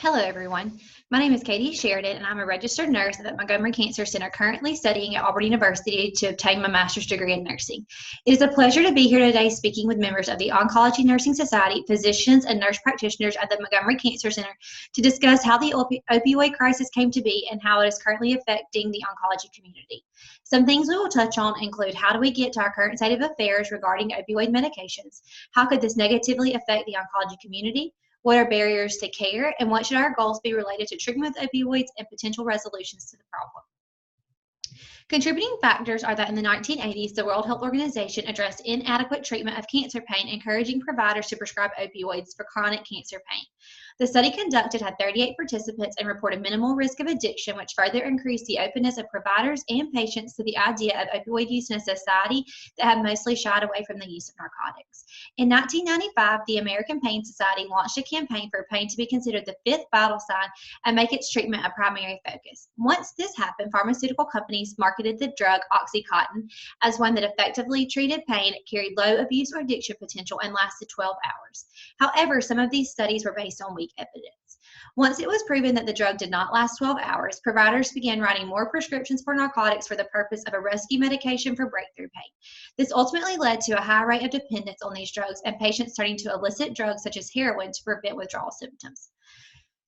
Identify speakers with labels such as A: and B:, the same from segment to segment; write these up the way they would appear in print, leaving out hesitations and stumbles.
A: Hello, everyone. My name is Katie Sheridan, and I'm a registered nurse at the Montgomery Cancer Center, currently studying at Auburn University to obtain my master's degree in nursing. It is a pleasure to be here today speaking with members of the Oncology Nursing Society, physicians, and nurse practitioners at the Montgomery Cancer Center to discuss how the opioid crisis came to be and how it is currently affecting the oncology community. Some things we will touch on include how do we get to our current state of affairs regarding opioid medications, how could this negatively affect the oncology community, what are barriers to care, and what should our goals be related to treatment with opioids and potential resolutions to the problem? Contributing factors are that in the 1980s, the World Health Organization addressed inadequate treatment of cancer pain, encouraging providers to prescribe opioids for chronic cancer pain. The study conducted had 38 participants and reported minimal risk of addiction, which further increased the openness of providers and patients to the idea of opioid use in a society that had mostly shied away from the use of narcotics. In 1995, the American Pain Society launched a campaign for pain to be considered the fifth vital sign and make its treatment a primary focus. Once this happened, pharmaceutical companies marketed the drug OxyContin as one that effectively treated pain, carried low abuse or addiction potential, and lasted 12 hours. However, some of these studies were based on weak evidence. Once it was proven that the drug did not last 12 hours, providers began writing more prescriptions for narcotics for the purpose of a rescue medication for breakthrough pain. This ultimately led to a high rate of dependence on these drugs and patients turning to illicit drugs such as heroin to prevent withdrawal symptoms.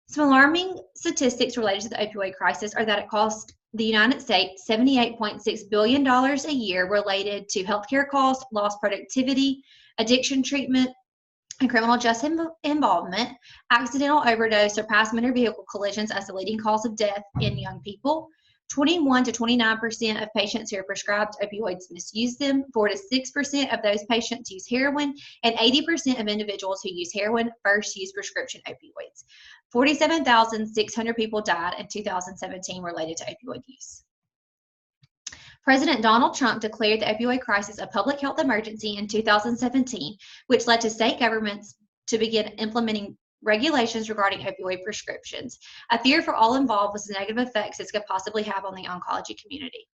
A: Some alarming statistics related to the opioid crisis are that it costs the United States $78.6 billion a year related to healthcare costs, lost productivity, addiction treatment, and criminal justice involvement. Accidental overdose surpassed motor vehicle collisions as the leading cause of death in young people. 21 to 29% of patients who are prescribed opioids misuse them. 4 to 6% of those patients use heroin, and 80% of individuals who use heroin first use prescription opioids. 47,600 people died in 2017 related to opioid use. President Donald Trump declared the opioid crisis a public health emergency in 2017, which led to state governments to begin implementing regulations regarding opioid prescriptions. A fear for all involved was the negative effects this could possibly have on the oncology community.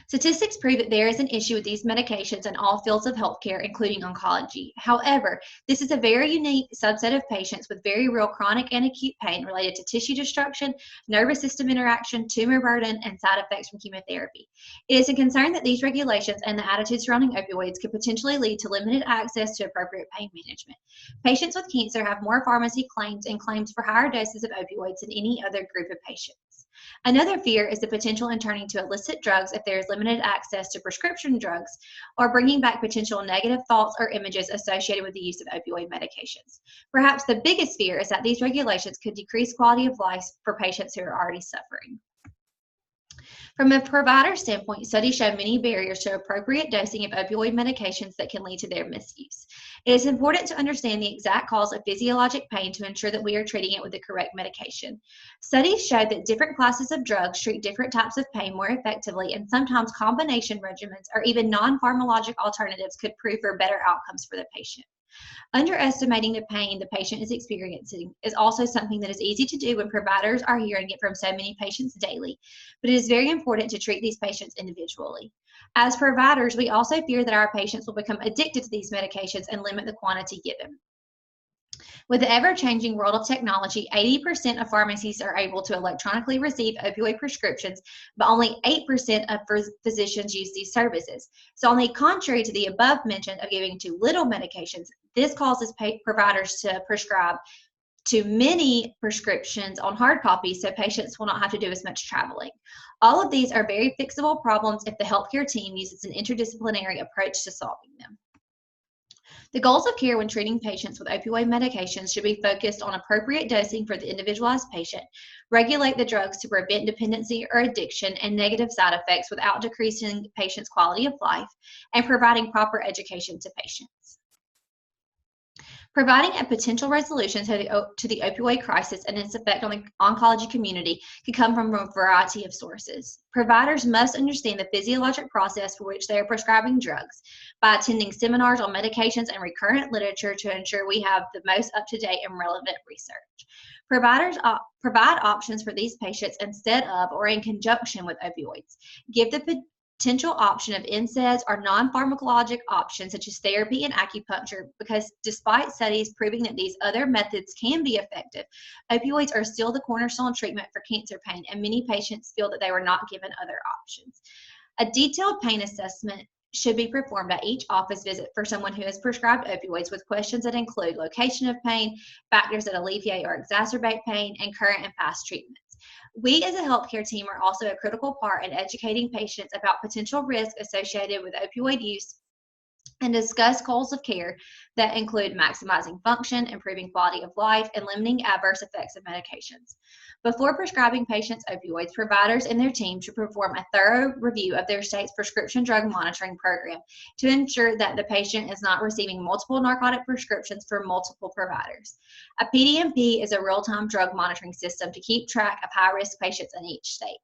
A: Statistics prove that there is an issue with these medications in all fields of healthcare, including oncology. However, this is a very unique subset of patients with very real chronic and acute pain related to tissue destruction, nervous system interaction, tumor burden, and side effects from chemotherapy. It is a concern that these regulations and the attitude surrounding opioids could potentially lead to limited access to appropriate pain management. Patients with cancer have more pharmacy claims and claims for higher doses of opioids than any other group of patients. Another fear is the potential in turning to illicit drugs if there is limited access to prescription drugs, or bringing back potential negative thoughts or images associated with the use of opioid medications. Perhaps the biggest fear is that these regulations could decrease quality of life for patients who are already suffering. From a provider standpoint, studies show many barriers to appropriate dosing of opioid medications that can lead to their misuse. It is important to understand the exact cause of physiologic pain to ensure that we are treating it with the correct medication. Studies show that different classes of drugs treat different types of pain more effectively, and sometimes combination regimens or even non-pharmacologic alternatives could prove for better outcomes for the patient. Underestimating the pain the patient is experiencing is also something that is easy to do when providers are hearing it from so many patients daily, but it is very important to treat these patients individually. As providers, we also fear that our patients will become addicted to these medications and limit the quantity given. With the ever-changing world of technology, 80% of pharmacies are able to electronically receive opioid prescriptions, but only 8% of physicians use these services. So on the contrary to the above mention of giving too little medications, this causes providers to prescribe too many prescriptions on hard copies so patients will not have to do as much traveling. All of these are very fixable problems if the healthcare team uses an interdisciplinary approach to solving them. The goals of care when treating patients with opioid medications should be focused on appropriate dosing for the individualized patient, regulate the drugs to prevent dependency or addiction and negative side effects without decreasing the patient's quality of life, and providing proper education to patients. Providing a potential resolution to the opioid crisis and its effect on the oncology community could come from a variety of sources. Providers must understand the physiologic process for which they are prescribing drugs by attending seminars on medications and recurrent literature to ensure we have the most up-to-date and relevant research. Providers provide options for these patients instead of or in conjunction with opioids. Give the potential option of NSAIDs or non-pharmacologic options such as therapy and acupuncture, because despite studies proving that these other methods can be effective, opioids are still the cornerstone treatment for cancer pain, and many patients feel that they were not given other options. A detailed pain assessment should be performed at each office visit for someone who is prescribed opioids, with questions that include location of pain, factors that alleviate or exacerbate pain, and current and past treatments. We as a healthcare team are also a critical part in educating patients about potential risks associated with opioid use and discuss goals of care that include maximizing function, improving quality of life, and limiting adverse effects of medications. Before prescribing patients opioids, providers and their team should perform a thorough review of their state's prescription drug monitoring program to ensure that the patient is not receiving multiple narcotic prescriptions from multiple providers. A PDMP is a real-time drug monitoring system to keep track of high-risk patients in each state.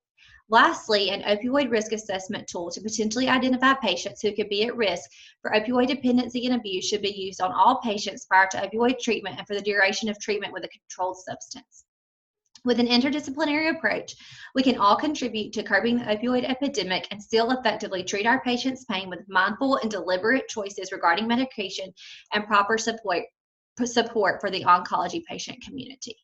A: Lastly, an opioid risk assessment tool to potentially identify patients who could be at risk for opioid dependency and abuse should be used on all patients prior to opioid treatment and for the duration of treatment with a controlled substance. With an interdisciplinary approach, we can all contribute to curbing the opioid epidemic and still effectively treat our patients' pain with mindful and deliberate choices regarding medication and proper support for the oncology patient community.